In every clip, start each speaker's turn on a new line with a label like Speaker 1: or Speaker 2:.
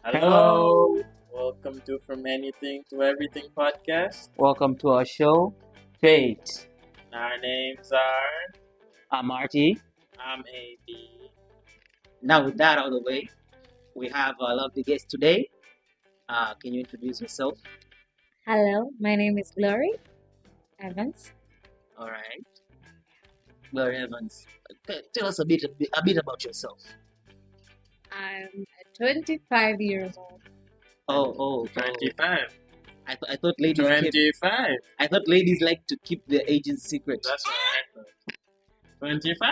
Speaker 1: Hello. Welcome to From Anything to Everything podcast.
Speaker 2: Welcome to our show, Fate.
Speaker 1: Our names are
Speaker 2: I'm Artie.
Speaker 1: I'm AB.
Speaker 2: Now, with that out of the way, we have a lovely guest today. Can you introduce yourself?
Speaker 3: Hello, my name is Glory Evans.
Speaker 2: All right, Glory Evans. Tell us a bit about yourself.
Speaker 3: I'm 25 years old.
Speaker 2: Oh,
Speaker 1: 25.
Speaker 2: I thought ladies.
Speaker 1: 25.
Speaker 2: I thought ladies like to keep their ages secret.
Speaker 1: That's what I thought. 25?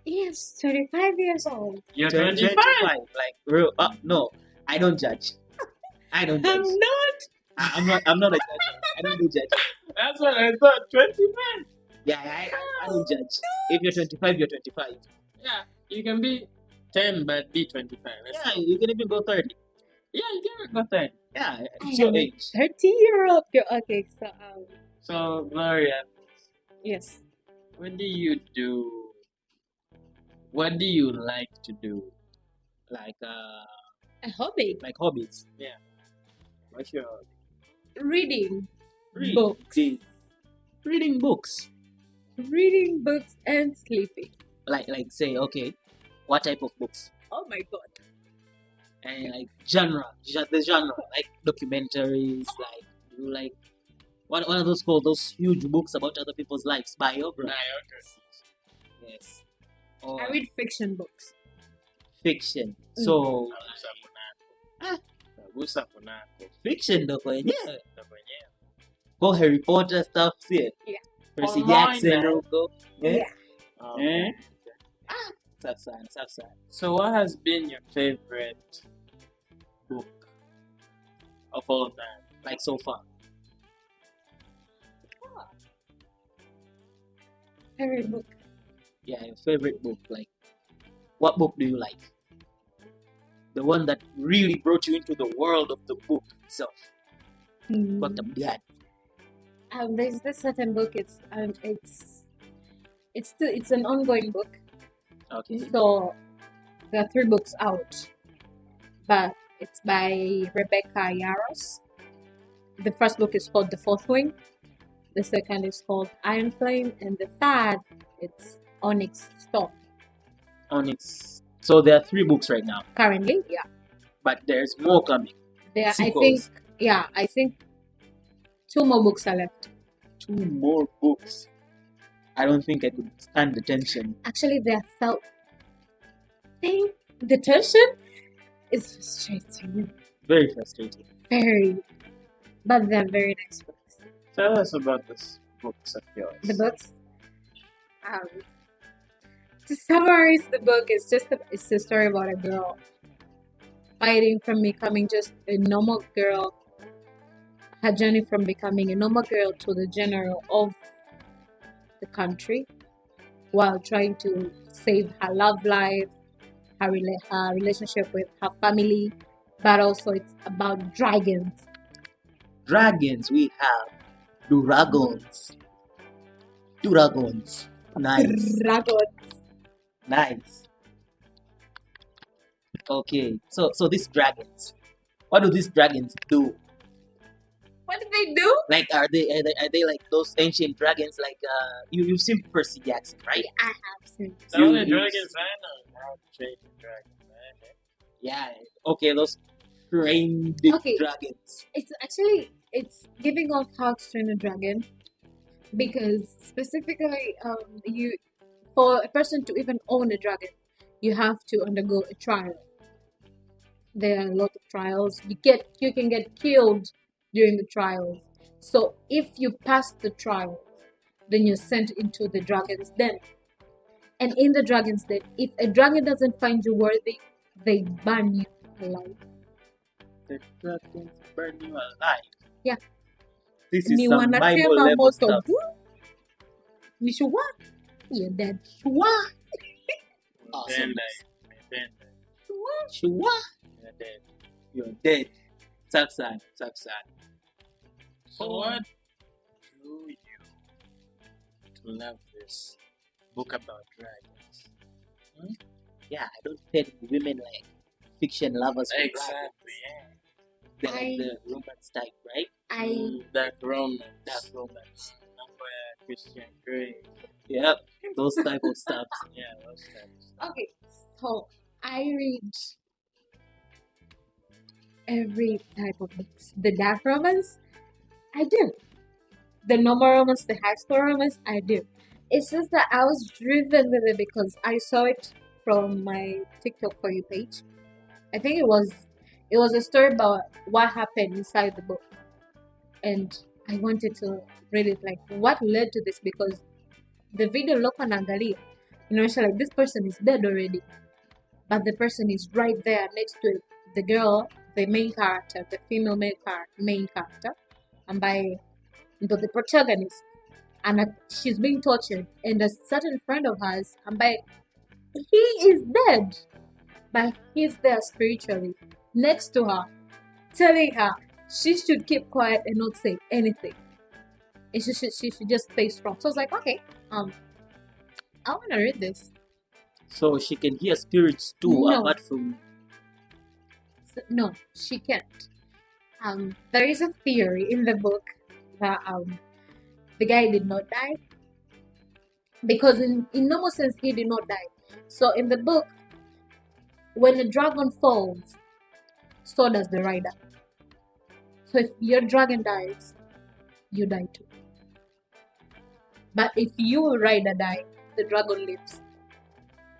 Speaker 3: Yes, 25 years old.
Speaker 1: You're
Speaker 2: 25.
Speaker 1: 25?
Speaker 2: Like real? No, I don't judge. I don't judge.
Speaker 3: I'm not.
Speaker 2: I'm not a judge. I don't do judge.
Speaker 1: That's what I thought. 25?
Speaker 2: Yeah, I don't judge. If you're 25, you're 25.
Speaker 1: Yeah, you can be 10 but be 25.
Speaker 2: Yeah, you can even go 30.
Speaker 1: Yeah, you can go 10.
Speaker 2: Yeah,
Speaker 3: I
Speaker 2: it's your
Speaker 3: am a
Speaker 2: age.
Speaker 3: 30-year-old girl. Okay, so
Speaker 1: So, Gloria,
Speaker 3: yes.
Speaker 1: what do you do? What do you like to do?
Speaker 2: Like
Speaker 3: A hobby.
Speaker 2: like hobbies.
Speaker 1: What's your
Speaker 3: Reading
Speaker 1: Read.
Speaker 3: books.
Speaker 2: Reading books.
Speaker 3: Reading books and sleeping.
Speaker 2: Like say, okay, what type of books?
Speaker 3: Oh my god.
Speaker 2: And like the genre, like documentaries, like you like what are those called? Those huge books about other people's lives, biography. Yes. Or
Speaker 3: I read fiction books.
Speaker 2: fiction. So
Speaker 1: Nagusa kunako.
Speaker 2: fiction ndo kwenyewe.
Speaker 1: Ndo kwenyewe.
Speaker 2: Go Harry Potter stuff, see it.
Speaker 3: Yeah.
Speaker 2: Percy
Speaker 1: Online
Speaker 2: Jackson
Speaker 1: now.
Speaker 2: huko.
Speaker 3: Yeah.
Speaker 1: Okay.
Speaker 2: Safi sana.
Speaker 1: So, what has been your favorite book of all time?
Speaker 2: Like so far.
Speaker 3: Favorite book.
Speaker 2: Yeah, your favorite book. Like, what book do you like? The one that really brought you into the world of the book itself.
Speaker 3: Hmm.
Speaker 2: Kwa kitabu gani?
Speaker 3: There's this certain book. It's an ongoing book.
Speaker 2: Okay.
Speaker 3: So there are 3 books out, but it's by Rebecca Yarros. The first book is called The Fourth Wing. The second is called Iron Flame, and the third it's Onyx Storm.
Speaker 2: Onyx. So there are 3 books right now,
Speaker 3: Currently, yeah,
Speaker 2: but there's more coming.
Speaker 3: there.
Speaker 2: Sequels.
Speaker 3: I think 2 more books are left.
Speaker 2: 2 more books. I don't think I could stand the tension.
Speaker 3: Actually, the tension is frustrating,
Speaker 2: Very frustrating.
Speaker 3: very, but they're very nice books.
Speaker 1: Tell us about this books of yours.
Speaker 3: The books. To summarize the book, it's a story about a girl fighting from becoming just a normal girl. Her journey from becoming a normal girl to the general of the country, while trying to save her love life, her relationship with her family, but also it's about dragons.
Speaker 2: Dragons, we have Duragons. Nice. Nice. Okay, so these dragons, what do these dragons do?
Speaker 3: What did they do?
Speaker 2: Like, are they like those ancient dragons? Like, you've seen Percy Jackson, right?
Speaker 3: I have seen.
Speaker 1: The only
Speaker 2: you-
Speaker 1: dragons I know are chasing dragons. Okay.
Speaker 2: Yeah. Okay, those trained
Speaker 3: Okay.
Speaker 2: dragons.
Speaker 3: It's giving off how to train a dragon, because specifically for a person to even own a dragon, you have to undergo a trial. There are a lot of trials. You can get killed during the trials. So if you pass the trials, then you're sent into the dragon's den. And in the dragon's den, if a dragon doesn't find you worthy, they burn you alive.
Speaker 2: The dragons burn you alive.
Speaker 3: Yeah.
Speaker 2: This is
Speaker 3: Ni
Speaker 2: some Bible
Speaker 3: wanasema
Speaker 2: level
Speaker 3: moto.
Speaker 2: stuff.
Speaker 3: Ni shua. You're dead. Shua.
Speaker 2: Awesome.
Speaker 1: Then
Speaker 2: Shua.
Speaker 1: you're dead.
Speaker 2: You're dead. Saksan.
Speaker 1: So what drew you to love this book about dragons?
Speaker 2: Yeah, I don't tell women like fiction lovers for
Speaker 1: Exactly. Yeah.
Speaker 2: They're like
Speaker 3: I-
Speaker 2: the romance type, right?
Speaker 1: Dark romance.
Speaker 2: Dark romance.
Speaker 1: Christian Grey.
Speaker 2: Yep, those type of stuff.
Speaker 1: Yeah, those types.
Speaker 3: Okay, so I read every type of books. The dark romance, I do. The normal romance, the high school romance, I do. It's just that I was driven with it because I saw it from my TikTok for you page. I think it was a story about what happened inside the book, and I wanted to read it. Like what led to this, because the video look anaangalia, like this person is dead already, but the person is right there next to the girl, the main character, the female main character, and by the protagonist, and she's being tortured, and a certain friend of hers, and by he is dead, but he's there spiritually next to her, telling her she should keep quiet and not say anything, and she should just stay strong. So I was like, okay, I want to read this.
Speaker 2: So she can hear spirits too,
Speaker 3: No.
Speaker 2: apart from.
Speaker 3: No, she can't. There is a theory in the book that the guy did not die, because in normal sense he did not die. So in the book, when the dragon falls, so does the rider. So if your dragon dies, you die too. But if your rider die, the dragon lives.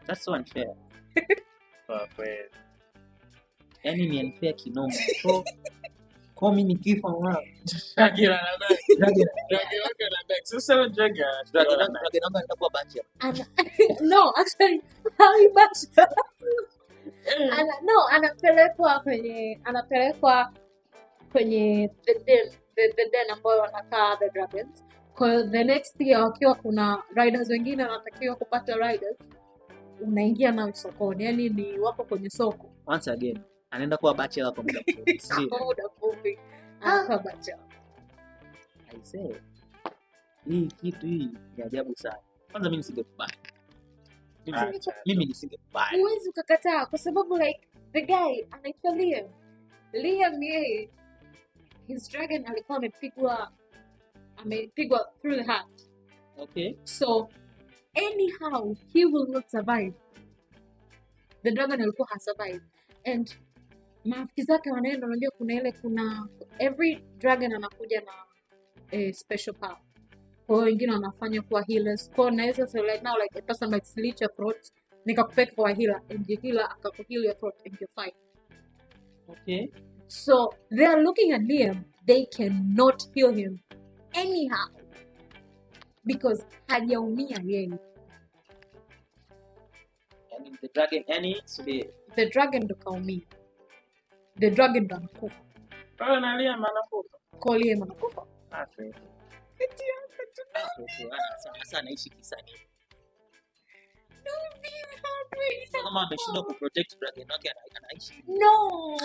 Speaker 2: That's so unfair.
Speaker 1: Kwa kweli.
Speaker 2: Yani ni unfair kinoma. So, kwa mimi nikifa mwana.
Speaker 1: Dragon anabaki.
Speaker 2: Dragon
Speaker 1: Dragon wake anabaki. Sasa dragon
Speaker 2: wangu nitakuwa bacha.
Speaker 3: And no, actually, how much? Anapelekwa kwenye the den ambayo wanakaa the dragons. Kwa hiyo the next year wakiwa kuna riders wengine wanatakiwa kupata riders, unaingia nao sokoni, yani ni wapo kwenye soko.
Speaker 2: Once again, anaenda kuwa bachelor kwa muda mfupi. Sio?
Speaker 3: Kwa muda mfupi anakuwa bachelor.
Speaker 2: I say, hii kitu hii ni ajabu sana. Kwanza mimi nisingekubali. Mimi nisingekubali.
Speaker 3: Huwezi ukakataa kwa sababu like the guy anaitwa Liam. Liam yeye, his dragon alikuwa amepigwa through the heart.
Speaker 2: Okay.
Speaker 3: So anyhow he will not survive. The dragon alikuwa hasurvive, and marafiki zake wanaenda, unajua kuna every dragon anakuja na special power. Kwa hiyo wengine wanafanya kuwa healers. Kwa hiyo naweza say like now like a person might slit your throat, nikakupeka kwa healer, and the healer akakuheal your throat and you're fine.
Speaker 2: Okay.
Speaker 3: So they are looking at Liam, they cannot heal him anyhow because hajaumia yeye.
Speaker 2: Yani the dragon subiri.
Speaker 3: The dragon ndo kaumia. The dragon ndo anakufa.
Speaker 1: Kwa nalia manakufa.
Speaker 3: Kwa Liam anakufa.
Speaker 1: Afi.
Speaker 2: Sasa anaishi kisani. Kama ameshindwa kuprotect dragon wake anaishi.
Speaker 3: No.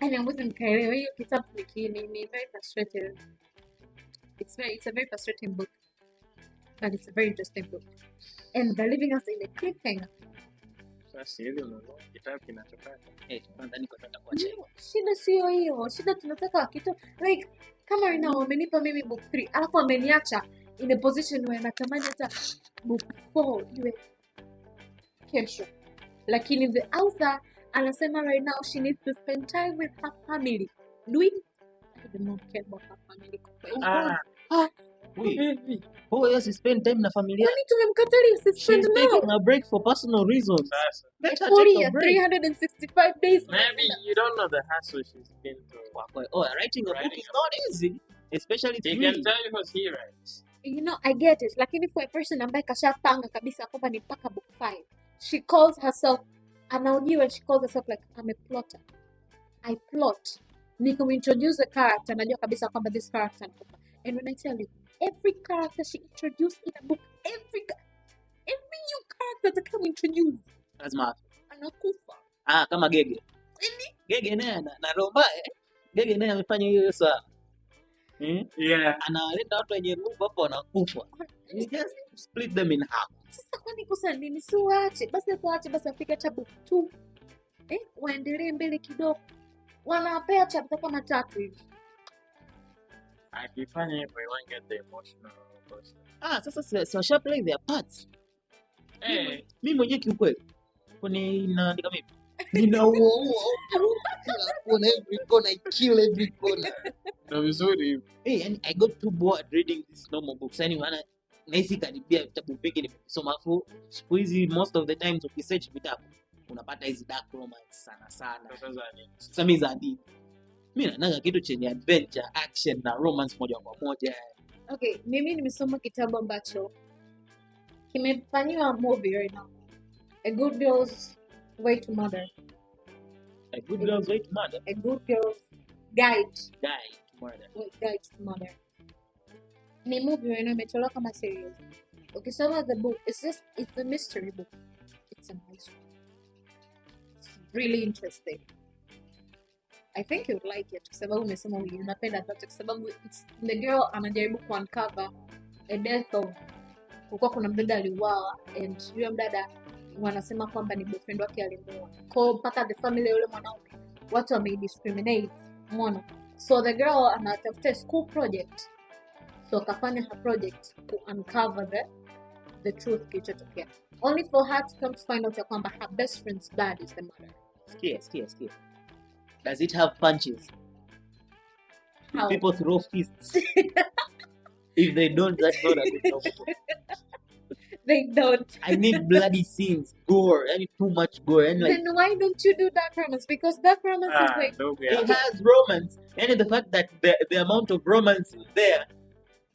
Speaker 3: And I wasn't carrying hiyo kitabu ni very frustrating. It's a very frustrating book, but it's a very interesting book. And they're leaving us in a cliffhanger.
Speaker 1: Sasa hili unanua kitabu kinachofanya.
Speaker 2: Kwanza niko nataka kuacha.
Speaker 3: No, shida sio hiyo. Shida tunataka kitu like kama right now wamenipa mimi book 3, alafu ameniacha in a position where natamani hata book 4 iwe kesho. Lakini the author anasema right now she needs to spend time with her family. I do not care about her family.
Speaker 2: Wait. Oh yes, spend time na familia.
Speaker 3: Kwani tumemkatalia si spend
Speaker 2: She's
Speaker 3: now?
Speaker 2: taking a break for personal reasons.
Speaker 1: Sasa.
Speaker 2: Let her
Speaker 3: For
Speaker 2: take a break.
Speaker 3: 365 days.
Speaker 1: Maybe you don't know the hassle she's been through.
Speaker 2: Writing a book is not easy, especially
Speaker 1: He
Speaker 2: three.
Speaker 1: can tell you what he writes.
Speaker 3: You know, I get it. Lakini for a person ambaye kashapanga kabisa kwamba ni mpaka book 5. She calls herself, anaojiwa, she calls herself like I'm a plotter. I plot. Introduce a character, najua kabisa kwamba this character anakufa. And when I tell you, every character she introduced in a book, every new character that come introduce,
Speaker 2: Lazima
Speaker 3: anakufa.
Speaker 2: kama Gege. Gege naye na romba Gege naye amefanya hiyo sana.
Speaker 1: Yeah.
Speaker 2: Analeta watu wenye nguvu hapo wanakufa. You just split them in half.
Speaker 3: Sasa kwani kosa nini? Si waache. Basi tuache basi afike hata book 2. Waendelee mbele kidogo, wanawapea chapter kama 3 hivi.
Speaker 1: Akifanya hivyo, you won't get the emotional person.
Speaker 2: Sasa si washa play their parts. Mimi mwenyewe kiukweli kwenye inaandika mimi ninaua kila every corner, I kill every corner.
Speaker 1: Ndio vizuri hivyo.
Speaker 2: And I got too bored reading these normal books. Maana nahisi karibia vitabu vingi nimesoma, afu siku hizi most of the times ukisearch vitabu unapata hizi dark romance sana. Sasa mimi za hadithi. Mimi nataka kitu chenye adventure, action na romance moja kwa moja.
Speaker 3: Okay, mimi nimesoma kitabu ambacho kimefanywa movie right now. A Good Girl's Way to Mother.
Speaker 2: A Good Girl's Way to Mother.
Speaker 3: A Good Girl's Guide
Speaker 2: to Mother.
Speaker 3: Guide to Mother. Ni movie right now, imetolewa kama series. Ukisoma the book, it's a mystery book. It's a nice one. It's really interesting. I think you would like it kwa sababu umesema unapenda kwa sababu the girl anajaribu kuuncover a death of kulikuwa kuna mdada aliuawa, and yule mdada wanasema kwamba ni boyfriend wake alimuua. Kwa mpaka the family yule mwanaume watu wamediscriminate, umeona? So the girl anatafuta school project, so akafanya her project to uncover the truth kilichotokea, only for her to come to find out kwamba her best friend's dad is the murderer.
Speaker 2: Skia. Does it have punches?
Speaker 3: How?
Speaker 2: People throw fists. If they don't, that's not a good novel.
Speaker 3: They don't.
Speaker 2: I need bloody scenes, gore. I need too much gore. And
Speaker 3: Then why don't you do dark romance? Because dark romance is like...
Speaker 2: It has romance. And the fact that the amount of romance is there,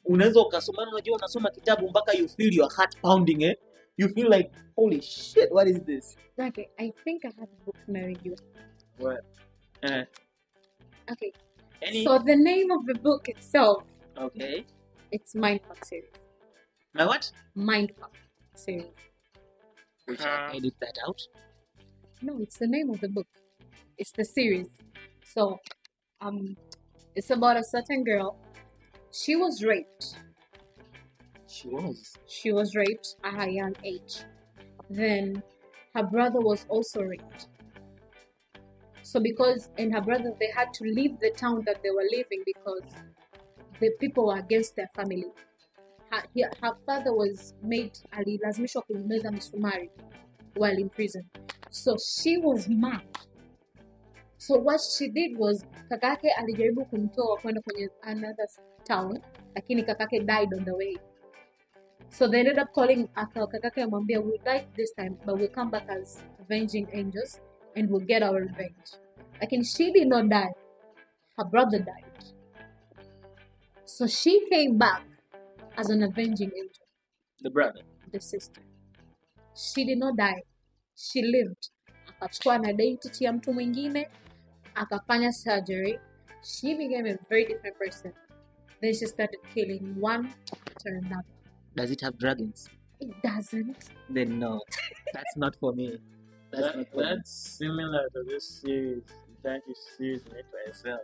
Speaker 2: unaweza ukasoma, unajua unasoma kitabu mpaka you feel your heart pounding, eh? You feel like, holy shit, what is this?
Speaker 3: Okay, I think I have a book married you.
Speaker 2: What?
Speaker 3: Okay. So the name of the book itself,
Speaker 2: okay,
Speaker 3: it's Mindfuck series.
Speaker 2: My what?
Speaker 3: Mindfuck series.
Speaker 2: Which I edit that out.
Speaker 3: No, it's the name of the book. It's the series. So, it's about a certain girl. She was raped. She was raped at her young age. Then her brother was also raped. So and her brother, they had to leave the town that they were living because the people were against their family. Her father was alilazimishwa kumeza misumari while in prison. So she was mad. So what she did was, kakake alijaribu kumtoa kwenda kwenye another town, lakini kakake died on the way. So they ended up calling kakake amwambia, we'll die this time, but we'll come back as avenging angels and we'll get our revenge. Lakini she did not die. Her brother died. So she came back as an avenging angel.
Speaker 2: The brother?
Speaker 3: The sister. She did not die. She lived. Akachukua na identity ya mtu mwingine, akafanya surgery. She became a very different person. Then she started killing one after another.
Speaker 2: Does it have dragons?
Speaker 3: It doesn't.
Speaker 2: Then no. That's not for me.
Speaker 1: That's similar to this series. That series made by itself.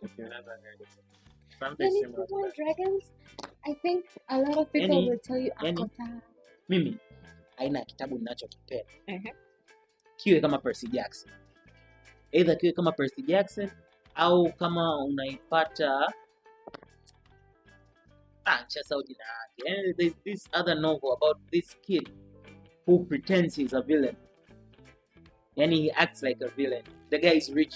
Speaker 1: If you never heard of it. Something
Speaker 3: Then
Speaker 1: similar
Speaker 3: if you want
Speaker 1: to
Speaker 3: dragons, I think a lot of people will tell you Akota.
Speaker 2: Mimi, aina ya kitabu ninachokipenda.
Speaker 3: Uh-huh.
Speaker 2: Kiwe kama Percy Jackson. Either kiwe kama Percy Jackson au kama unaipata there's this other novel about this kid who pretends he's a villain. And he acts like a villain. The guy is rich.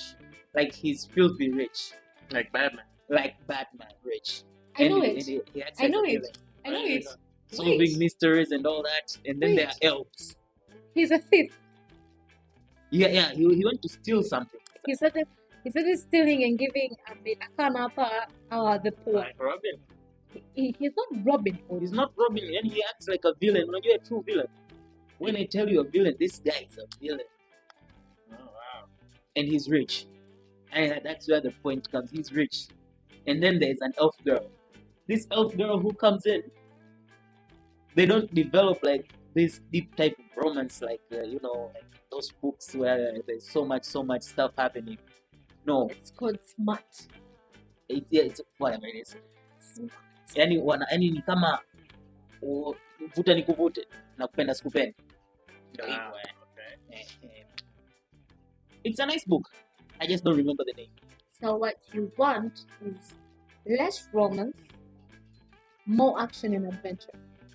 Speaker 2: Like he's filthy rich.
Speaker 1: Like Batman.
Speaker 2: Like Batman rich.
Speaker 3: I know it.
Speaker 2: He acts like a villain.
Speaker 3: I know it.
Speaker 2: Solving mysteries and all that. And then there are elves.
Speaker 3: He's a thief.
Speaker 2: Yeah. He went to steal something.
Speaker 3: He said he's stealing and giving the poor.
Speaker 1: Like Robin.
Speaker 3: He's not Robin Hood.
Speaker 2: He's not Robin, and he acts like a villain. When you're a true villain. When I tell you a villain, this guy is a villain.
Speaker 1: Oh, wow.
Speaker 2: And he's rich. And that's where the point comes. He's rich. And then there's an elf girl. This elf girl who comes in, they don't develop like this deep type of romance like, like those books where there's so much stuff happening. No.
Speaker 3: It's called smart.
Speaker 2: It's whatever it is.
Speaker 3: Smart.
Speaker 2: Yani ni kama vuta nikuvute na kupenda sikupendi.
Speaker 1: Okay.
Speaker 2: It's a nice book. I just don't remember the name.
Speaker 3: So what you want is less romance, more action and adventure,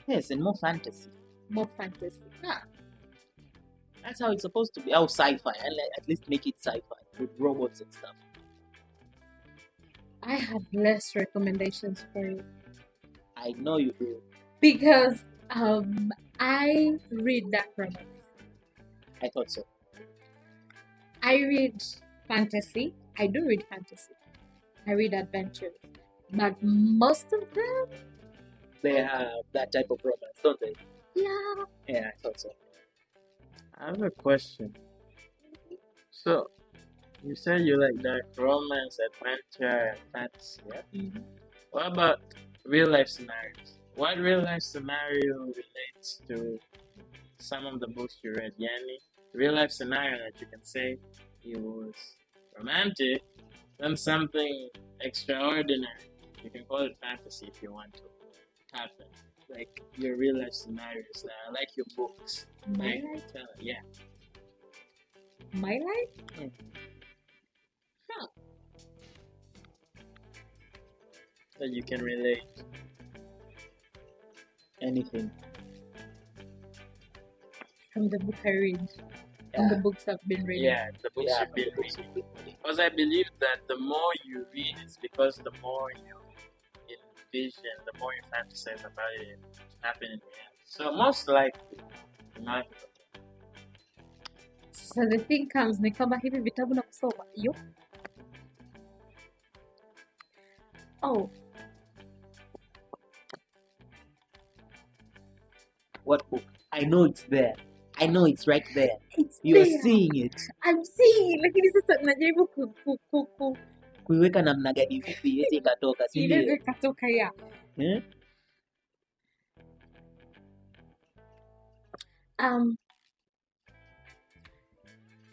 Speaker 2: Yes, and more fantasy.
Speaker 3: more fantasy.
Speaker 2: Yeah. That's how it's supposed to be. Oh, sci-fi. And at least make it sci-fi with robots and stuff.
Speaker 3: I have less recommendations for you
Speaker 2: I know you do.
Speaker 3: because I read dark romance.
Speaker 2: I thought so.
Speaker 3: I read fantasy. I do read fantasy. I read adventures. But most of them,
Speaker 2: They have that type of romance, don't they?
Speaker 3: yeah.
Speaker 2: Yeah, I thought so.
Speaker 1: I have a question. So, you said you like dark romance, adventure, and fantasy. Yeah? What about real life scenarios? What real life scenario relates to some of the books you read? Yani, real life scenario that you can say it was romantic, then something extraordinary. You can call it fantasy if you want to happen. Like your real life scenarios that are like your books.
Speaker 3: My
Speaker 1: Like,
Speaker 3: life?
Speaker 1: yeah.
Speaker 3: My life?
Speaker 2: Mm.
Speaker 3: Huh.
Speaker 1: That you can relate.
Speaker 2: Anything.
Speaker 3: From the book I read. From the
Speaker 2: Yeah.
Speaker 3: books I've been reading.
Speaker 1: Yeah, the books
Speaker 2: Yeah,
Speaker 1: you've been reading. Because I believe that the more you read, it's because the more you envision, the more you fantasize about it happening in reality. So most likely, in my opinion,
Speaker 3: So the thing comes, ni kama hivi vitabu na kusoma. Yo. Oh,
Speaker 2: What book? I know it's there. I know it's right there.
Speaker 3: it's
Speaker 2: You're
Speaker 3: there.
Speaker 2: seeing it.
Speaker 3: I'm seeing. Lakini sasa najaribu
Speaker 2: Kuiweka namna gani vipi iweze ikatoka, si
Speaker 3: inaweza
Speaker 2: ndio?
Speaker 3: ikatoka ya.
Speaker 2: Eh?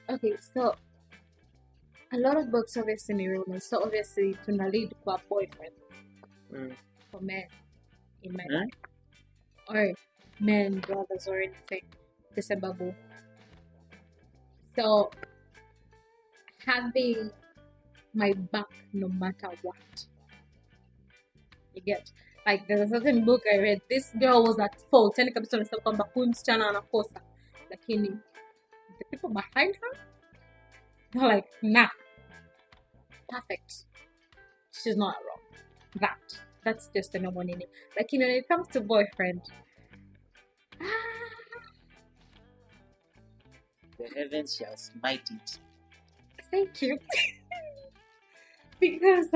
Speaker 3: Okay, so a lot of books obviously ni romance. So obviously tuna lead kwa boyfriend for men in my life. Or men, brothers or anything. Kwa sababu. So having my back no matter what. You get? Like there's a certain book I read. This girl was at fault. Yani kabisa unasema kwamba huyu msichana anakosa. Lakini the people behind her, they're like, nah. Perfect. She's not wrong. That's just a normal name. Like, when it comes to boyfriend,
Speaker 2: The heavens shall smite it.
Speaker 3: thank you. Because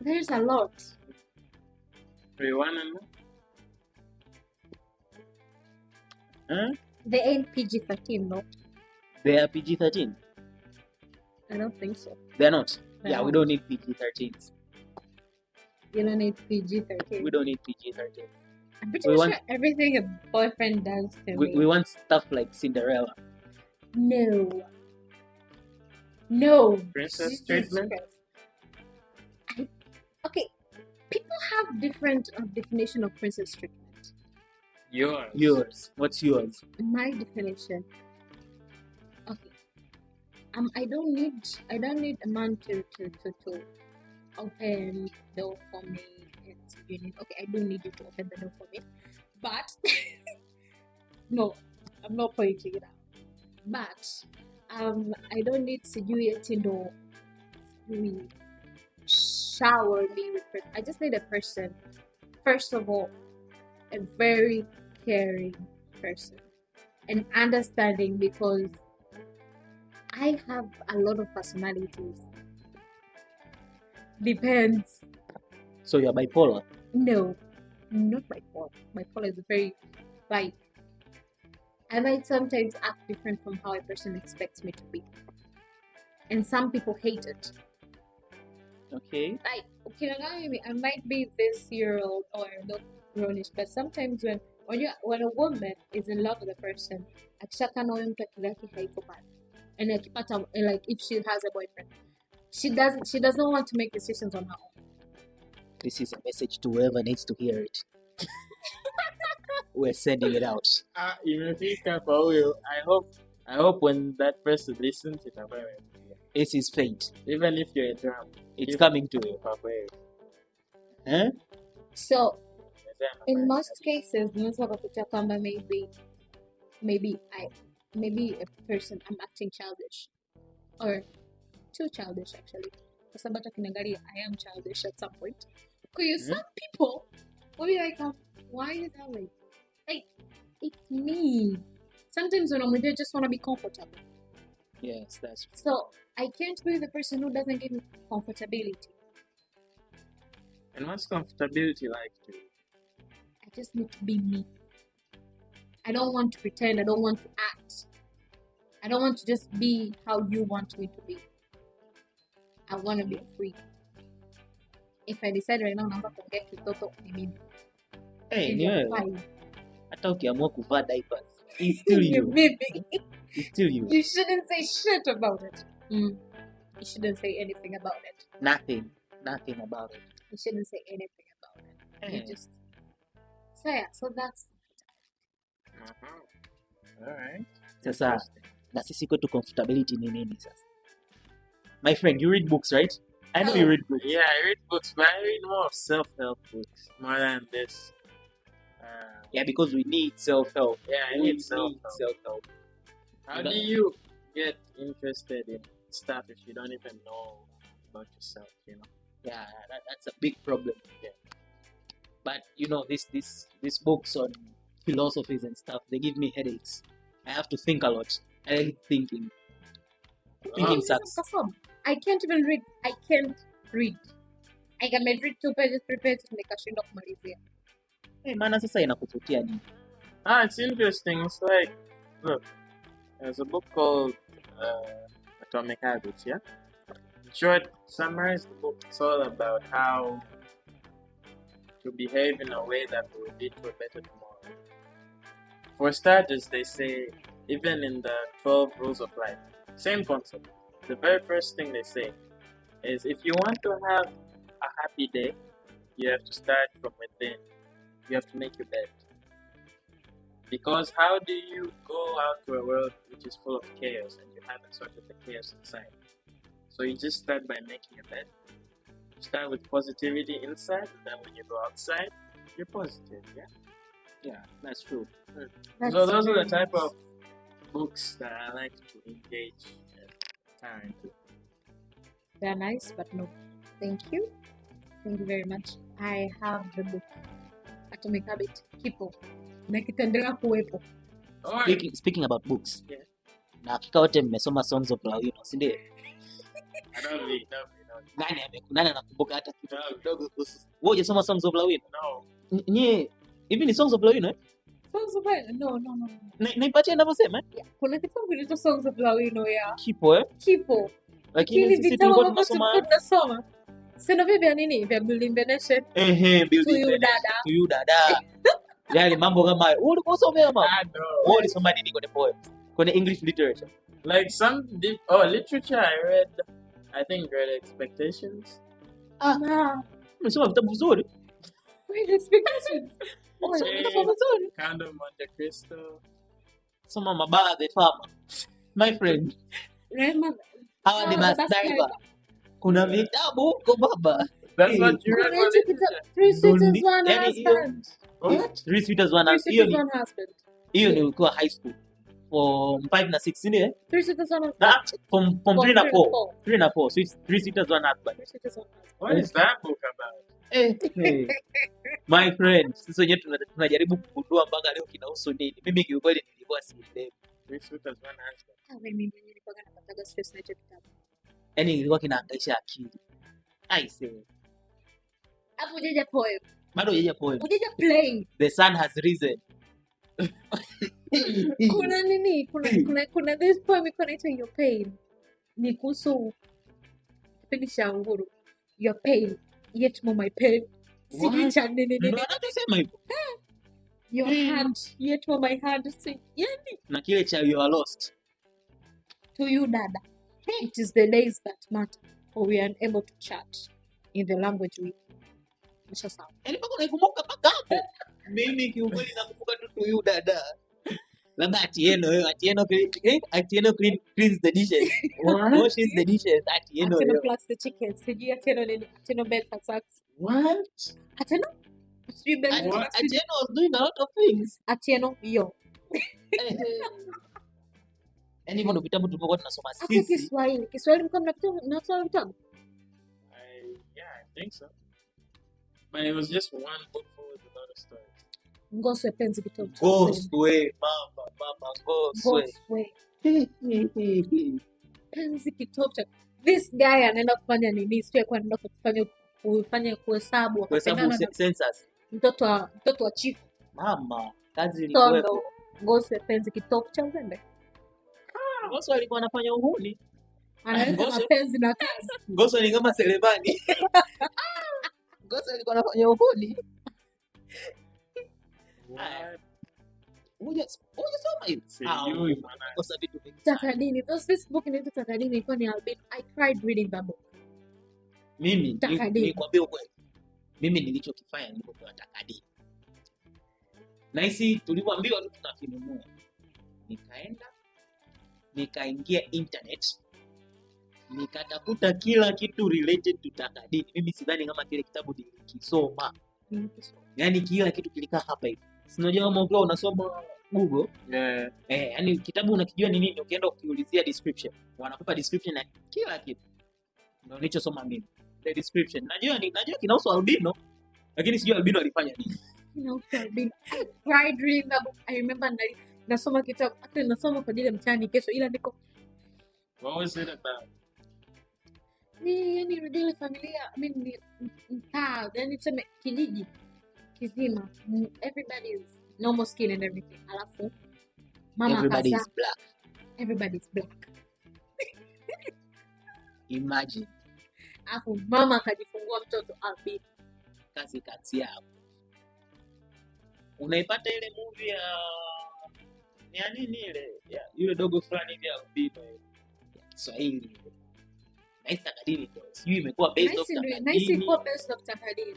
Speaker 3: there's a lot.
Speaker 1: we wanna know.
Speaker 2: Huh?
Speaker 3: They ain't PG-13 though.
Speaker 2: They are PG-13.
Speaker 3: I don't think so.
Speaker 2: They're not.
Speaker 3: They're
Speaker 2: Yeah, we
Speaker 3: not.
Speaker 2: don't need PG-13s.
Speaker 3: You don't need PG-13.
Speaker 2: We don't need PG-13s.
Speaker 3: I'm pretty
Speaker 2: we
Speaker 3: sure
Speaker 2: want-
Speaker 3: everything a boyfriend does to me.
Speaker 2: We want stuff like Cinderella.
Speaker 3: No. No.
Speaker 1: Princess
Speaker 3: Jesus
Speaker 1: treatment?
Speaker 3: Christ. Okay. People have different definition of princess treatment.
Speaker 1: Yours.
Speaker 2: Yours. What's yours?
Speaker 3: My definition. Okay. I don't need a man to open the door for me. It's unique. Okay, I don't need you to open the door for me. But no, I'm not pointing it out. But I don't need sijui eti ndo sijui shower me with person. I just need a person. First of all, a very caring person and understanding, because I have a lot of personalities. Depends.
Speaker 2: So you're bipolar.
Speaker 3: No, not bipolar. Bipolar is very like I might sometimes act different from how a person expects me to be, and some people hate it.
Speaker 2: Okay.
Speaker 3: Like, okay, I might be this year old or not grownish, but sometimes when a woman is in love with a person, akishaka na huyo mtu akili yake haiko pale, and akipata like if she has a boyfriend, she doesn't want to make decisions on her own.
Speaker 2: This is a message to whoever needs to hear it. We're sending it out.
Speaker 1: Imefika kwa huyo. I hope I hope when that person listens,
Speaker 2: It's his fate.
Speaker 1: even if you're a drum,
Speaker 2: It's
Speaker 1: if
Speaker 2: coming to you. Huh?
Speaker 3: So in most cases, unaweza kukuta kwamba maybe a person I'm acting childish or too childish actually. Kwa sababu hata kiniangalia I am childish at some point. Because some people will be like, why are you that way? Like, it's me. Sometimes when I'm with you, I just want to be comfortable.
Speaker 2: Yes, that's true.
Speaker 3: So I can't be the person who doesn't give me comfortability.
Speaker 1: And what's comfortability like to you?
Speaker 3: I just need to be me. I don't want to pretend. I don't want to act. I don't want to just be how you want me to be. I want to be free. If I decide right now, I'm not going to get kitoto ni mimi.
Speaker 2: Hey,
Speaker 3: And
Speaker 2: ni
Speaker 3: you're
Speaker 2: wewe.
Speaker 3: fine.
Speaker 2: Hata ukiamua kuvaa diapers, it's still
Speaker 3: You
Speaker 2: you.
Speaker 3: baby.
Speaker 2: It's still you.
Speaker 3: You shouldn't say shit about it. You shouldn't say anything about it.
Speaker 2: Nothing about it.
Speaker 3: You shouldn't say anything about it. You
Speaker 2: Hey.
Speaker 3: just. So yeah, so that's.
Speaker 1: Alright.
Speaker 2: Sasa na sisi kwetu comfortability ni nini sasa? My friend, you read books, right? I know you read books.
Speaker 1: Yeah, I read books, but I read more of self-help books more than this.
Speaker 2: Yeah, because we need self-help.
Speaker 1: Yeah, I
Speaker 2: We
Speaker 1: need self-help.
Speaker 2: self-help.
Speaker 1: How do you get interested in stuff if you don't even know about yourself, you know?
Speaker 2: Yeah, that's a big problem. Yeah. But you know, these books on philosophies and stuff, they give me headaches. I have to think a lot. I hate thinking. Thinking sucks.
Speaker 3: I can't even read. I can't read. I can read 2 pages, 3 pages, nikashindwa kumalizia.
Speaker 2: Hey, maana sasa inakuvutia nini?
Speaker 1: It's interesting. It's like, look, there's a book called Atomic Habits, yeah? In short, summarize the book. It's all about how to behave in a way that will lead to a better tomorrow. For starters, they say, even in the 12 rules of life, same concept. The very first thing they say is if you want to have a happy day, you have to start from within. You have to make your bed. Because how do you go out to a world which is full of chaos and you haven't sorted the chaos inside? So you just start by making a bed. You start with positivity inside, and then when you go outside, you're positive, yeah?
Speaker 2: Yeah, that's true.
Speaker 1: So those are the type of books that I like to engage and turn into.
Speaker 3: They're nice, but no. Thank you. Thank you very much. I have the book. Atomic Habit. Kipo. Na kitaendelea kuwepo.
Speaker 1: Alright.
Speaker 2: Speaking about books.
Speaker 1: Yeah.
Speaker 2: Na hakika wote mmesoma Songs of Lawino, si ndio?
Speaker 1: I don't read.
Speaker 2: Nani anakumbuka hata kitu
Speaker 1: No.
Speaker 2: kidogo kuhusu? Wewe hujasoma Songs of Lawino?
Speaker 1: No.
Speaker 2: Nye, hivi ni Songs of Lawino eh?
Speaker 3: Songs of Lawino? No.
Speaker 2: Naipatia ninavyosema eh?
Speaker 3: Yeah. Kuna kitabu kinaitwa Songs of Lawino ya
Speaker 2: Kipo eh?
Speaker 3: Kipo.
Speaker 2: Lakini sisi
Speaker 3: vitabu
Speaker 2: tulikuwa
Speaker 3: ambavyo
Speaker 2: tunasoma
Speaker 3: tulikuwa tunasoma. Sio vya nini? Vya Building the Nation.
Speaker 2: building
Speaker 3: To you,
Speaker 2: dada. Yale mambo kama hayo. Wewe ulikuwa unasoma mama?
Speaker 1: No.
Speaker 2: Wewe ulisoma nini kwenye poem? Kwenye English literature?
Speaker 1: Like some literature I read, I think Great Expectations.
Speaker 2: Umesoma vitabu vizuri?
Speaker 3: Great Expectations.
Speaker 2: Umesoma
Speaker 1: Yeah.
Speaker 2: vitabu vizuri?
Speaker 1: Count of Monte Cristo.
Speaker 2: Soma Mabala the Farmer. My friend.
Speaker 3: Rema.
Speaker 2: Hawa ni bus driver. Kuna vitabu huko baba.
Speaker 1: That's what you read
Speaker 3: Kuna
Speaker 1: for
Speaker 3: hicho kitabu 3 Sisters One
Speaker 2: Yani hiyo-
Speaker 3: Husband.
Speaker 2: What? 3 Sweeters One
Speaker 3: 3
Speaker 2: Husband. Hiyo
Speaker 3: Sisters
Speaker 2: ni
Speaker 3: One Husband.
Speaker 2: hiyo ni ukiwa high school. Form 5 na 6 ndio?
Speaker 3: 3 Sisters One Husband.
Speaker 2: Form 3 na 4. 3 na 4. So it's 3 Sweeters One Husband.
Speaker 3: 3 Sisters One Husband.
Speaker 1: What is that book about?
Speaker 2: My friend, sisi wenyewe tunajaribu kugundua mpaka leo kinahusu nini. Mimi kiukweli nilikuwa sielewi.
Speaker 1: Three Suitors, One Husband.
Speaker 3: Mimi mwenyewe nilikuwa napataga stress na hicho kitabu.
Speaker 2: Yaani ilikuwa kinahangaisha akili. I say.
Speaker 3: Hapo hujaja poem.
Speaker 2: Bado hujaja poem.
Speaker 3: Hujaja play.
Speaker 2: The sun has risen.
Speaker 3: Kuna nini? Kuna this poem iko inaitwa Your Pain. Ni kuhusu kipindi cha Nguru. Your pain, yet more my pain. Sijui cha nini.
Speaker 2: Ndio anachosema hivyo.
Speaker 3: Your hand, yet more my hand. Yani
Speaker 2: Na kile cha you are lost.
Speaker 3: to you dada. It is the days that matter, for we are unable to chat in the language we Nisha sawa.
Speaker 2: Yaani mpaka unaikumbuka mpaka hapo. Mimi kiukweli nakumbuka tu you dada. Labda Atieno cleans the dishes.
Speaker 1: What?
Speaker 2: Washes the dishes. Atieno
Speaker 3: Ateno
Speaker 2: yo.
Speaker 3: plus the chicken. Sijui Ateno nini? Ateno bed tax.
Speaker 1: What?
Speaker 3: Ateno? Sijui bed
Speaker 1: What?
Speaker 3: tax.
Speaker 2: Atieno was doing a lot of things.
Speaker 3: Ateno yo.
Speaker 2: Yaani hivyo ndo vitabu tulivyokuwa tunasoma
Speaker 3: Hata
Speaker 2: sisi.
Speaker 3: Kiswahili. Kiswahili mko mnasoma vitabu?
Speaker 1: Yeah, I think so. But it was just one book full with a lot of stories.
Speaker 3: Ngoswe penzi kitabu.
Speaker 2: Goswe, mama, Goswe.
Speaker 3: Ngoswe. Penzi kitabu. This guy anaenda kufanya nini? Sio kwa anaenda kufanya kuhesabu.
Speaker 2: Kuhesabu census.
Speaker 3: Mtoto wa chief.
Speaker 2: Mama, kazi ilikuwepo.
Speaker 3: Tondo. Ngoswe penzi kitabu cha uzembe.
Speaker 2: Goswe alikuwa anafanya uhuni.
Speaker 3: Analeta mapenzi na kazi.
Speaker 2: Goswe ni kama Selemani. Goswe alikuwa anafanya uhuni.
Speaker 1: What?
Speaker 2: Hujasoma hivi?
Speaker 1: Sijui maana.
Speaker 2: Kosa vitu vingi.
Speaker 3: Takadini. This book inaitwa Takadini ilikuwa ni albino. I cried reading that book.
Speaker 2: Mimi
Speaker 3: Takadini.
Speaker 2: nikwambia ukweli. Mimi nilichokifanya nilipokuwa Takadini. Naisi tulipoambiwa tu tunakinunua. Nikaenda nikaingia internet. Nikatafuta kila kitu related to Takadini. Mimi sidhani kama kile kitabu nilikisoma. Yaani kila kitu kilikaa hapa hivi. Sinajua kama ukiwa unasoma Google,
Speaker 1: Yeah.
Speaker 2: yani kitabu unakijua ni nini, ukienda ukiulizia description, wanakupa description na kila kitu. Ndio nilichosoma mimi. The description. Najua kinahusu albino, lakini sijui albino alifanya nini.
Speaker 3: Kinahusu albino. I cried reading that book. I remember nasoma kitabu. Actually nasoma kwa ajili ya mtihani kesho ila niko
Speaker 1: What was it about?
Speaker 3: ni yani ile familia, I mean ni mtaa, yani tuseme kijiji kizima. Everybody is normal skin and everything. Alafu mama
Speaker 2: Everybody
Speaker 3: kaza,
Speaker 2: is black.
Speaker 3: everybody is black.
Speaker 2: Imagine
Speaker 3: Alafu mama akajifungua mtoto albino.
Speaker 2: kazi yao. Unaipata ile movie ya nini ile? Ya yule dogo fulani hivi albino ya Kiswahili. Naisi Takadini ndio. Sijui imekuwa based off
Speaker 3: Nice
Speaker 2: Takadini.
Speaker 3: ilikuwa based off Takadini.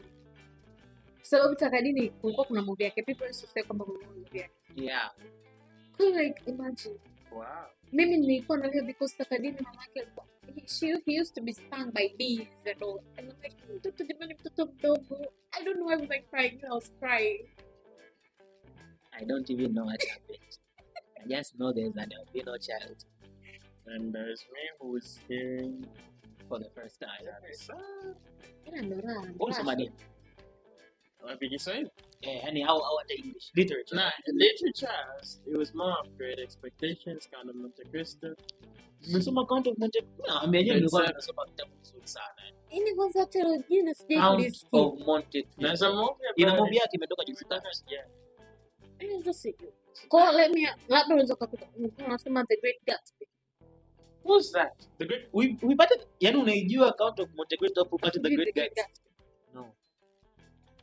Speaker 3: Sababu Takadini kulikuwa kuna movie yake. People used to say kwamba kuna movie yake.
Speaker 2: Yeah.
Speaker 3: Like imagine.
Speaker 1: Wow.
Speaker 3: Mimi nilikuwa nalia because Takadini mama yake alikuwa he used to be stung by bees and all. And I'm like, mtoto jamani, mtoto mdogo. I don't know why was I crying. I was crying.
Speaker 2: I don't even know what happened. I just know there's an albino child
Speaker 1: And there's me who's hearing
Speaker 2: for the first time.
Speaker 1: that.
Speaker 3: Ila ndo raha.
Speaker 2: Unasoma nini?
Speaker 1: Wapi Kiswahili?
Speaker 2: Yani how hata English literature.
Speaker 1: Nah, literature, it was more of Great Expectations, Count of Monte Cristo.
Speaker 2: Nimesoma Count of Monte Cristo. Naambia nilikuwa nasoma kitabu kizuri sana.
Speaker 3: Ini kwanza telo jina sijai
Speaker 2: Count
Speaker 3: kulisikia.
Speaker 2: of Monte
Speaker 1: There's a
Speaker 2: Cristo.
Speaker 1: movie
Speaker 2: Ina
Speaker 1: about
Speaker 2: movie
Speaker 1: it.
Speaker 2: yake imetoka juzi kati.
Speaker 1: Yeah.
Speaker 3: Ini ndo sijui. Kwa let me labda unaweza kukuta. Unasema The Great Gatsby.
Speaker 1: Who's that?
Speaker 2: The Great we pata yani unaijua Count of Monte Cristo hapo pata The Great Gatsby. No.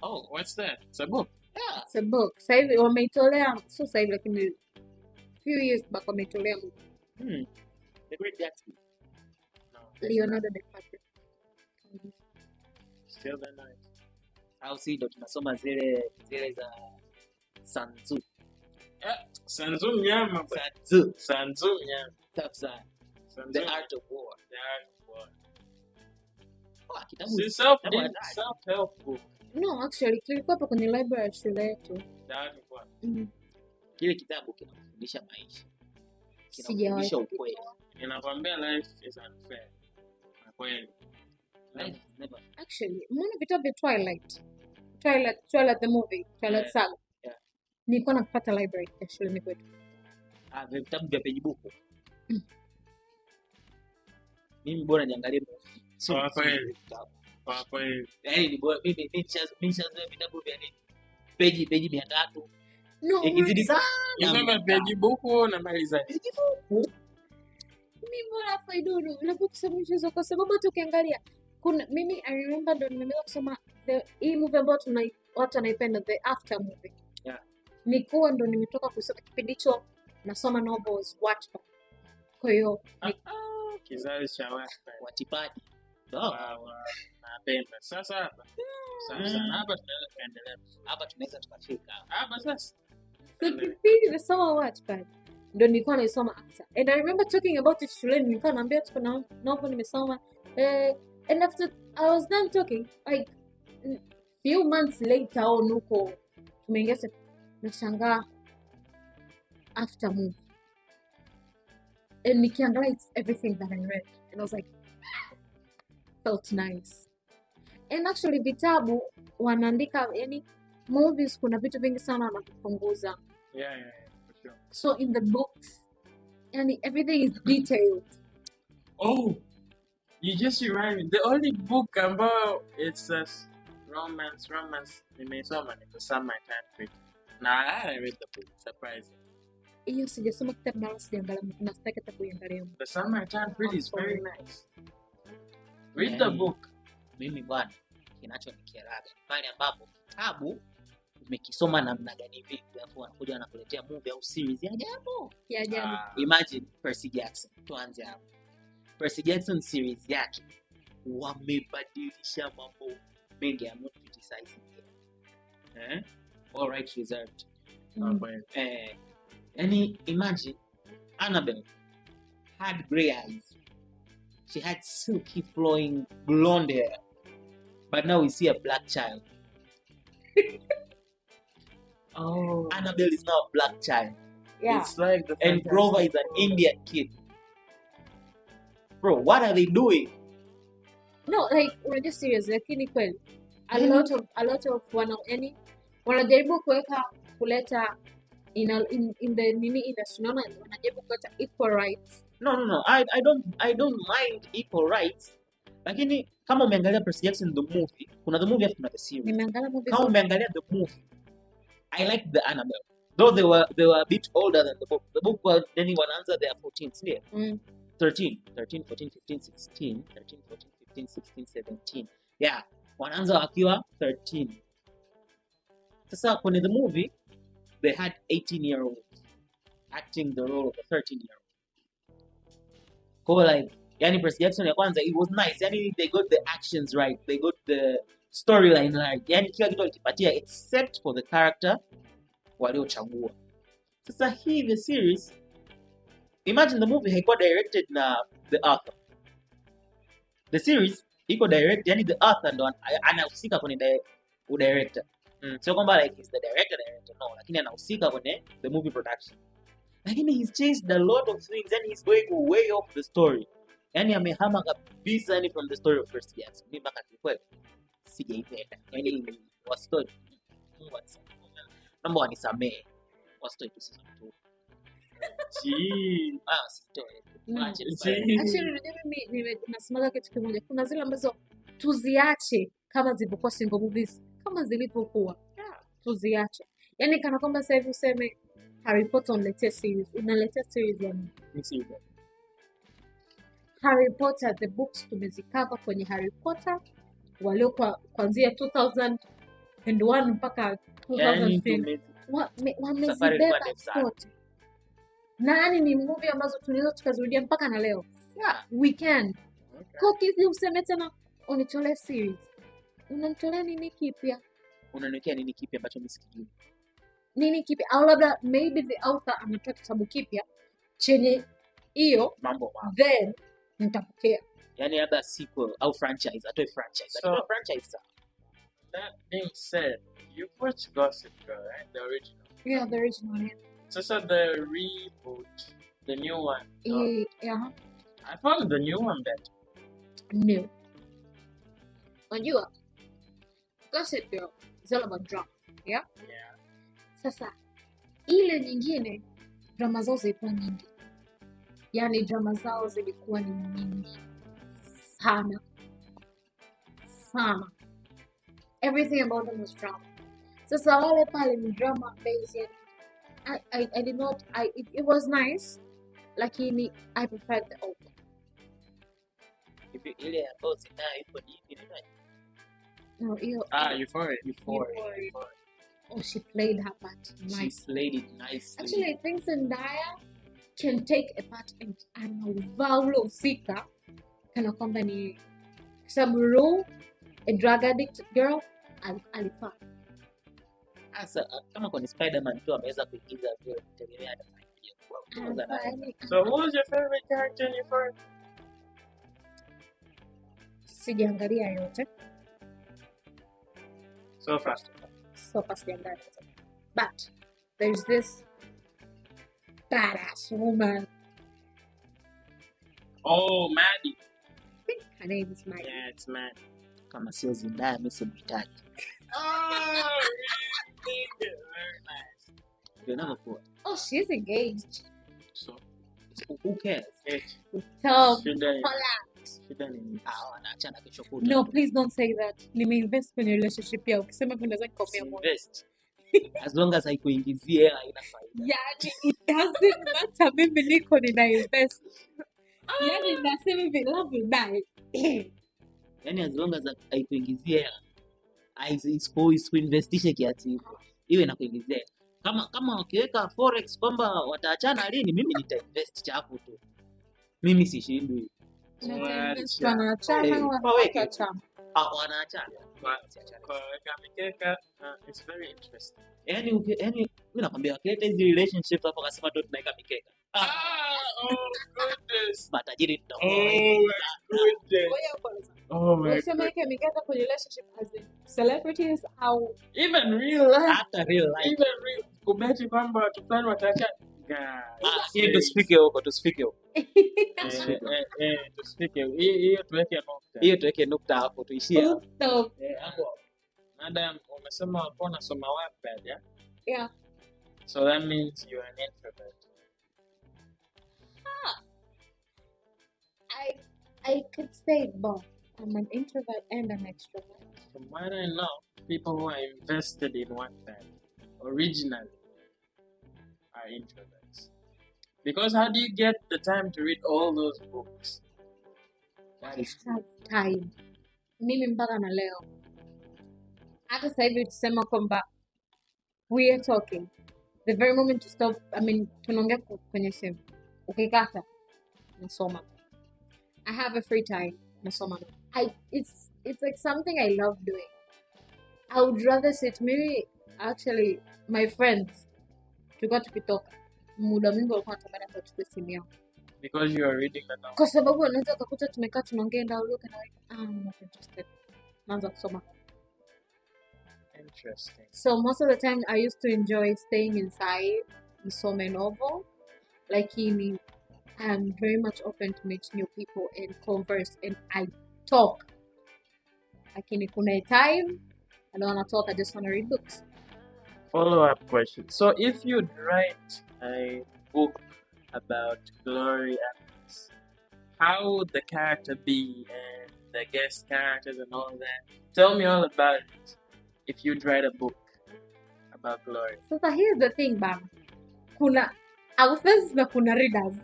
Speaker 1: Oh, what's that? It's a book.
Speaker 2: Yeah.
Speaker 3: It's a book. Sasa hivi wameitolea, sio sasa hivi lakini few years back wameitolea
Speaker 2: The Great Gatsby.
Speaker 1: No.
Speaker 3: Leonardo DiCaprio.
Speaker 1: Still the night.
Speaker 2: Au si ndo tunasoma zile za Sanzu.
Speaker 1: Sanzu Mnyama. but-
Speaker 2: Sanzu.
Speaker 1: Sanzu Mnyama.
Speaker 2: Safi sana.
Speaker 1: Sanzu
Speaker 2: The Art of War.
Speaker 1: The Art of War.
Speaker 2: Oh, kitabu
Speaker 1: It's
Speaker 2: kitabu
Speaker 1: self-help book.
Speaker 3: No, actually kilikuwa hapo kwenye library ya shule yetu.
Speaker 1: The Art of War.
Speaker 2: kile kitabu kinafundisha maisha.
Speaker 3: Sijawahi
Speaker 2: Kinafundisha ukweli.
Speaker 1: Inakwambia life is unfair. Na kweli.
Speaker 2: Life is never
Speaker 3: Actually, umeona vitabu vya Twilight the movie, Twilight
Speaker 2: Yeah.
Speaker 3: Saga.
Speaker 2: Yeah.
Speaker 3: Nilikuwa napata library ya shuleni kwetu.
Speaker 2: vitabu vya peji buku. Mimi bora niangalie
Speaker 1: Kwa kweli. Kwa kweli.
Speaker 2: yaani ni bora mimi nishazoea vitabu vya nini? Peji 300.
Speaker 3: No,
Speaker 2: Ikizidi sana.
Speaker 1: Nisoma peji buku na maliza.
Speaker 2: Peji buku.
Speaker 3: mimi bora faidudu labda kusema mchezo kwa sababu hata ukiangalia kuna mimi I remember ndo nimeanza kusoma hii movie ambayo watu wanaipenda, the after movie.
Speaker 2: Yeah.
Speaker 3: Nikuwa ndo nimetoka kusoma kipindi hicho nasoma novels Wattpad. Kwa hiyo
Speaker 1: Kizazi cha Wattpad.
Speaker 2: Watipadi.
Speaker 1: Wow, napenda. Sasa hapa. Sasa hapa tunaweza kuendelea.
Speaker 2: Hapa tunaweza tukafika.
Speaker 1: Hapa sasa.
Speaker 3: So kipindi nimesoma Wattpad ndo nilikuwa naisoma after. And I remember talking about it shuleni, nilikuwa naambia tuko na novel nimesoma. And after I was done talking, like few months later au nuko tumeingia nashangaa after movie. And nikiangalia it's everything that I read. And I was like, felt nice. And actually vitabu wanaandika, yani movies kuna vitu vingi sana wanakupunguza.
Speaker 1: Yeah, for sure.
Speaker 3: So in the books, yani everything is detailed.
Speaker 1: Oh, you just remind me. The only book about it's a romance nimesoma ni The Summertime Pretty. Now I haven't read the book, surprising.
Speaker 3: Hiyo sijasoma kitabu na sijaangalia na sitaki hata kuiangalia.
Speaker 1: The Summertime Pretty is very nice. Read the
Speaker 2: Yani,
Speaker 1: book.
Speaker 2: mimi bwana kinachonikiaraga pale ambapo kitabu umekisoma namna gani vipi alafu wanakuja wanakuletea movie au series ya ajabu.
Speaker 3: Ya ajabu.
Speaker 2: Imagine Percy Jackson, tuanze hapo. Percy Jackson series yake wamebadilisha mambo mengi, I'm not criticizing here. All rights reserved. Yani imagine Annabelle had grey eyes. She had silky flowing blonde hair. But now we see a black child.
Speaker 1: Oh,
Speaker 2: Annabelle is now a black child.
Speaker 3: Yeah.
Speaker 1: it's like the
Speaker 2: And Grover is an Indian kid. Bro, what are they doing?
Speaker 3: No, like we're just serious, lakini kweli a lot of wanajaribu kuleta in the nini industry, naona wanajaribu kuleta equal rights.
Speaker 2: No. I don't mind equal rights. Lakini kama umeangalia Percy Jackson the movie, kuna the movie after the series.
Speaker 3: Nimeangalia movie
Speaker 2: Kama umeangalia the movie, I like the Annabelle. Though they were a bit older than the book. The book was then wanaanza their 14th year. 13, 14, 15, 16, 13, 14, 15, 16, 17. Yeah, wanaanza wakiwa 13. Sasa kwenye the movie, they had 18-year-olds acting the role of a 13-year-old. Like, yani Percy Jackson ya kwanza, it was nice. Yani they got the actions right. They got the storyline right. Yani kila kitu walikipatia except for the character waliochagua. Sasa hii the series, imagine the movie haikuwa directed na the author. The series iko direct, yani the author ndo anahusika kwenye director. Sio kwamba like he's the director no, lakini anahusika kwenye the movie production. Lakini he's changed a lot of things and he's going way off the story. Yani amehama kabisa yani from the story of Percy Jackson. Mimi mpaka kweli sijaipenda. Yani wa story Mungu anisamehe. Naomba wanisamehe. Wa story tu season 2. Sitoe.
Speaker 3: Actually, unajua mimi nasemaga kitu kimoja. Kuna zile ambazo tuziache kama zilivyokuwa single movies, kama zilivyokuwa. Tuziache. Yani kana kwamba sasa hivi useme Harry Potter unaletea series. Unaletea series ya nini? Harry Potter, the books tumezikava kwenye Harry Potter walio kuanzia 2001 mpaka 2010. Wamezibeba zote. Na yani ni movie ambazo tunaweza tukazirudia mpaka na leo.
Speaker 2: Yeah,
Speaker 3: we can. Kwa kizi useme tena unitolea series. Unanitolea nini kipya?
Speaker 2: Unaniwekea nini kipya ambacho mimi sikijui?
Speaker 3: Nini kipya? Au labda maybe the author ametoa kitabu kipya chenye hiyo
Speaker 2: Mambo.
Speaker 3: Then nitapokea.
Speaker 2: Yani labda sequel au franchise, atoe franchise.
Speaker 1: So,
Speaker 2: franchise.
Speaker 1: That being said, you watched Gossip Girl, right? The original.
Speaker 3: Yeah, the original. Yeah.
Speaker 1: So the reboot, the new one.
Speaker 3: Yeah.
Speaker 1: I found the new one better.
Speaker 3: No. Unajua, Gossip Girl is all about drama. Yeah?
Speaker 1: Yeah.
Speaker 3: Sasa, ile nyingine, drama zao zilikuwa nyingi. Yani drama zao zilikuwa ni nyingi. Sana. Everything about them was drama. Sasa wale pale ni drama based. I did not, it was nice. Lakini, I preferred the old one.
Speaker 2: Ile ambayo zinayo ipo ni hivi nini?
Speaker 3: No,
Speaker 1: Euphoria.
Speaker 3: Oh, she played her part nice.
Speaker 2: She played it nicely.
Speaker 3: Actually, I think Zendaya can take a part and anauvaa ule usika kana kwamba ni sababu a drug addict girl alifaa.
Speaker 2: Sasa kama kwa ni Spider-Man tu ameweza kuingiza vile tegemea atafanya.
Speaker 1: So who was your favorite character in your first?
Speaker 3: Sijaangalia yote.
Speaker 1: So fast.
Speaker 3: So far sijaangalia yote. But there's this badass woman.
Speaker 1: Oh, Maddie.
Speaker 3: I think her name is Maggie.
Speaker 1: Yeah, it's Maddie.
Speaker 2: Kama sio Zendaya mimi simhitaji.
Speaker 1: Oh, really? Very nice.
Speaker 2: Ndio navyokuwa.
Speaker 3: Oh, she's engaged.
Speaker 1: So,
Speaker 2: Who cares?
Speaker 3: Tom
Speaker 1: Shida
Speaker 3: Holland.
Speaker 1: ni
Speaker 2: Wanaachana kesho kutwa.
Speaker 3: No, please don't say that. Nimeinvest kwenye relationship yao. Ukisema kunaweza nikomea moyo.
Speaker 2: Invest. As long as haikuingizie hela haina faida.
Speaker 3: Yani, it doesn't matter. Mimi niko nina invest. Yani, nasema hivi, love will die.
Speaker 2: Yani as long as haikuingizie hela isikuinvestishe kiasi hivyo. Iwe na kuingizia. Kama wakiweka forex kwamba wataachana lini, mimi nitainvest chapu tu. Mimi sishindwi.
Speaker 3: Wanaachana, wanaachana.
Speaker 2: Wanaachana.
Speaker 1: kwa weka mikeka, it's very interesting.
Speaker 2: Yani mimi nakwambia wakileta hizi relationships hapo kasema tu tunaweka mikeka.
Speaker 1: Oh goodness.
Speaker 2: Matajiri
Speaker 1: Oh my goodness. Oh my
Speaker 3: Unasema
Speaker 1: goodness.
Speaker 3: yake mikaka kwenye relationship as in celebrities au
Speaker 1: Even real life.
Speaker 2: hata real life.
Speaker 1: Even real. Kubeti kwamba watu fulani wataacha.
Speaker 2: Hiyo tusifike huko.
Speaker 1: Tusifike. Hiyo tuweke nukta.
Speaker 2: Hiyo tuweke nukta hapo tuishie hapo.
Speaker 3: so
Speaker 1: Hapo. Madam, umesema walikuwa unasoma Wattpad, yeah?
Speaker 3: yeah.
Speaker 1: So that means you're an introvert.
Speaker 3: I could say both. I'm an introvert and an extrovert.
Speaker 1: From what I know, people who are invested in Wattpad originally are introverts. Because how do you get the time to read all those books?
Speaker 2: That is
Speaker 3: Have time. Mimi mpaka na leo. Hata sasa hivi tusema kwamba we are talking. The very moment to stop, tunaongea kwenye simu. Ukikata, nasoma. I have a free time, nasoma. It's like something I love doing. I would rather sit, maybe actually my friends tulikuwa tukitoka muda mwingi walikuwa wanatamani hata wachukue simu yao
Speaker 1: Because you are reading the novel.
Speaker 3: kwa sababu unaweza ukakuta tumekaa tunaongea and I'll look and I'm like, I'm not interested. Naanza kusoma.
Speaker 1: Interesting.
Speaker 3: So most of the time I used to enjoy staying inside, nisome novel. Lakini I'm very much open to meet new people and converse and I talk. Lakini kuna time I don't want to talk, I just want to read books.
Speaker 1: Follow-up question. So if you'd write a book about Glory Adams, how would the character be and the guest characters and all that? Tell me all about it. If you'd write a book about Glory.
Speaker 3: So here's the thing, bam. Kuna authors na kuna readers.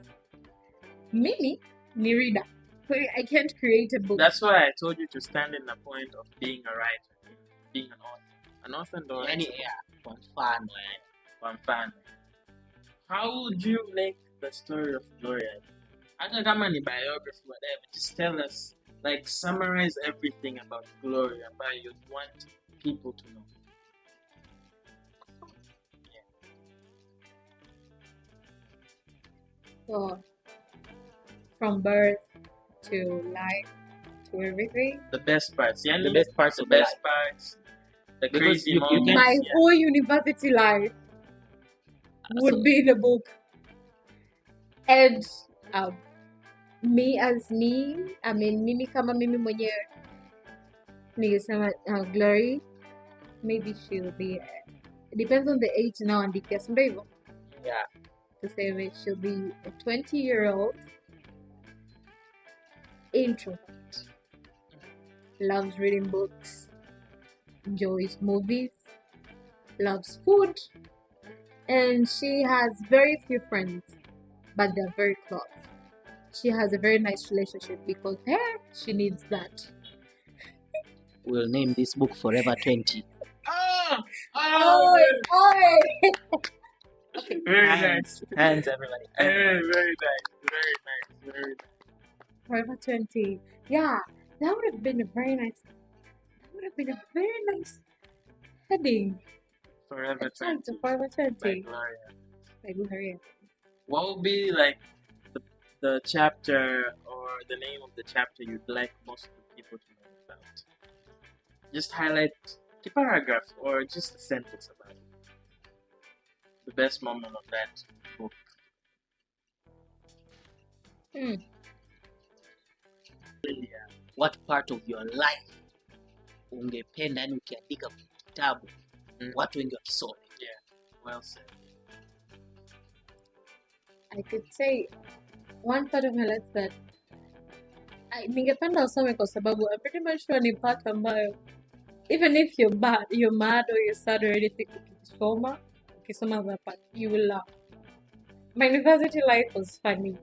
Speaker 3: Mimi ni reader. So I can't create a book.
Speaker 1: That's why I told you to stand in the point of being a writer, being an author. An author ndo
Speaker 2: yani kwa mfano
Speaker 1: kwa mfano. How would you make the story of Gloria? Hata kama ni biography, whatever, just tell us, like summarize everything about Gloria ambayo you want people to know.
Speaker 3: So from birth to life to everything.
Speaker 1: The best parts. Yeah,
Speaker 2: The best parts
Speaker 1: the
Speaker 2: of
Speaker 1: best
Speaker 2: life.
Speaker 1: parts. The
Speaker 2: Because
Speaker 1: crazy
Speaker 2: you
Speaker 1: moments.
Speaker 2: can-
Speaker 3: My
Speaker 1: yeah.
Speaker 3: whole university life would be the book. And me as me, mimi kama mimi mwenyewe ningesema Glory, maybe she'll be, it depends on the age naoandikia, si ndio hivyo?
Speaker 2: Yeah.
Speaker 3: Tuseme she'll be a 20-year-old introvert, loves reading books, enjoys movies, loves food, and she has very few friends, but they're very close. She has a very nice relationship because she needs that.
Speaker 2: We'll name this book Forever 20.
Speaker 1: Oh, very nice.
Speaker 2: Hands everybody.
Speaker 1: Very nice. Very nice. Very nice.
Speaker 3: Forever 20. Yeah, that would have been a very nice heading.
Speaker 1: Forever
Speaker 3: Exactly,
Speaker 1: 20
Speaker 3: Forever
Speaker 1: by
Speaker 3: 20.
Speaker 1: Gloria.
Speaker 3: By Gloria.
Speaker 1: What would be like the chapter or the name of the chapter you'd like most of the people to know about? Just highlight the paragraph or just a sentence about it. The best moment of that book.
Speaker 3: Hmm.
Speaker 1: Yeah.
Speaker 2: What part of your life ungependa yani ukiandika kitabu watu wengi wakisome?
Speaker 1: Well said.
Speaker 3: I could say one part of my life that ningependa usome kwa sababu I'm pretty much sure ni part ambayo even if you're mad or you're sad or anything, ukisoma that part, you will laugh. My university life was funny.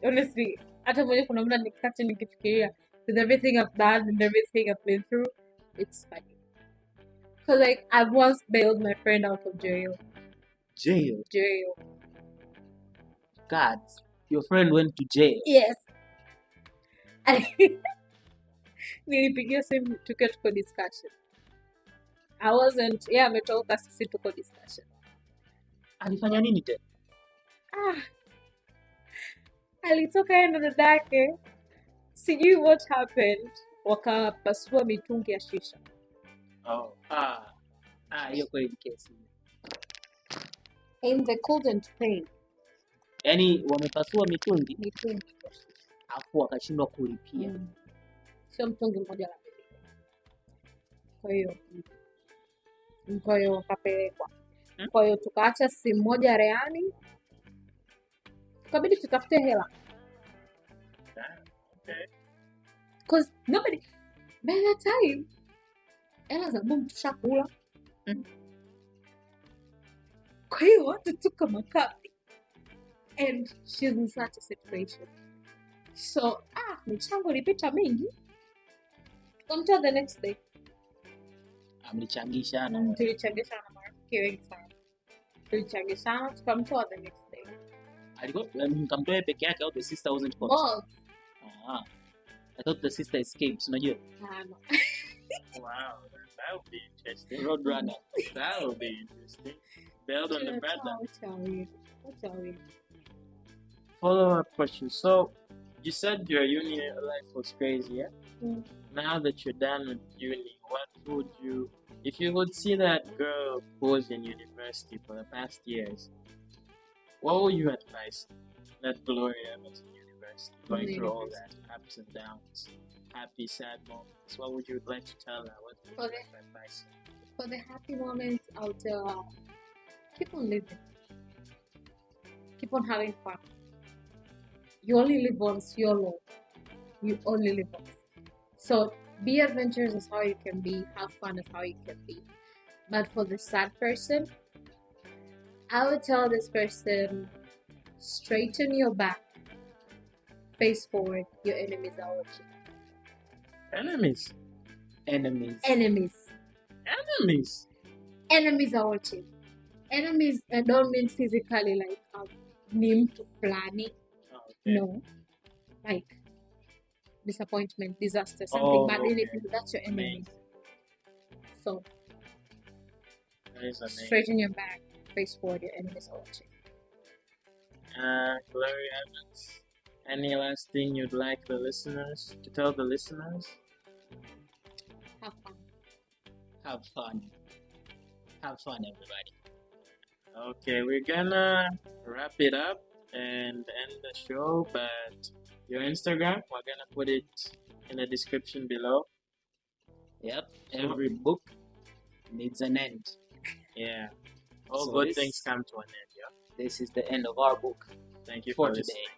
Speaker 3: Honestly, hata mwenye kuna muda nikati nikifikiria with everything I've done and everything I've been through, it's funny. Because like I've once bailed my friend out of jail.
Speaker 2: Jail?
Speaker 3: Jail.
Speaker 2: God, your friend went to jail?
Speaker 3: Yes. Nilipigia simu tukiwa tuko discussion. I wasn't, ametoka sisi tuko discussion.
Speaker 2: Alifanya nini tena?
Speaker 3: Alitoka yeye na dada yake. Sijui what happened. Wakapasua mitungi ya shisha.
Speaker 1: Oh.
Speaker 2: Hiyo kweli kesi.
Speaker 3: And they couldn't pay.
Speaker 2: Yaani wamepasua mitungi
Speaker 3: Mitungi.
Speaker 2: afu wakashindwa kulipia.
Speaker 3: Sio mtungi mmoja la pili. Kwa hiyo wakapelekwa. Kwa hiyo tukaacha simu moja reani. Tukabidi tutafute hela.
Speaker 1: Okay.
Speaker 3: Because nobody, by that time, hela za bomu tushakula. Kwa hiyo watu tuko makapi. And she's in such a situation. So, michango ilipita mingi. Tukamtoa the next day.
Speaker 2: Mlichangishana?
Speaker 3: Tulichangishana na marafiki wengi sana. Tulichangishana, tukamtoa the next day.
Speaker 2: Mkamtoa peke yake au the sister wasn't caught?
Speaker 3: Both.
Speaker 2: I thought the sister escaped, unajua?
Speaker 3: No.
Speaker 1: Wow, that would be interesting.
Speaker 2: Roadrunner.
Speaker 1: That would be interesting. Bailed on the brother.
Speaker 3: What's our
Speaker 1: Follow-up question. So, you said your uni life was crazy, yeah? Now that you're done with uni, what would you, if you would see that girl who was in university for the past years, what would you advise that Gloria was in university, going through all that ups and downs, happy, sad moments? What would you like to tell her? What would you advise?
Speaker 3: For the happy moments, I would tell her, keep on living. Keep on having fun. You only live once, you're alone. You only live once. So be adventurous as how you can be, have fun as how you can be. But for the sad person, I would tell this person, straighten your back, face forward, your enemies are watching.
Speaker 1: Enemies?
Speaker 2: Enemies.
Speaker 3: Enemies.
Speaker 1: Enemies?
Speaker 3: Enemies are watching. Enemies, I don't mean physically like ni mtu fulani.
Speaker 1: Okay.
Speaker 3: No. Like disappointment, disaster, something bad in it, that's your enemy.
Speaker 1: Amazing.
Speaker 3: So
Speaker 1: That is amazing.
Speaker 3: straighten your back, face forward, your enemies are watching.
Speaker 1: Gloria Evans, any last thing you'd like the listeners to tell the listeners?
Speaker 3: Have fun.
Speaker 2: Have fun. Have fun, everybody.
Speaker 1: Okay, we're gonna wrap it up and end the show, but your Instagram, we're gonna put it in the description below.
Speaker 2: Yep. Every book needs an end.
Speaker 1: Yeah. All
Speaker 2: So
Speaker 1: good
Speaker 2: this-
Speaker 1: things come to an end, yeah.
Speaker 2: This is the end of our book
Speaker 1: Thank you
Speaker 2: for
Speaker 1: for
Speaker 2: today.
Speaker 1: listening.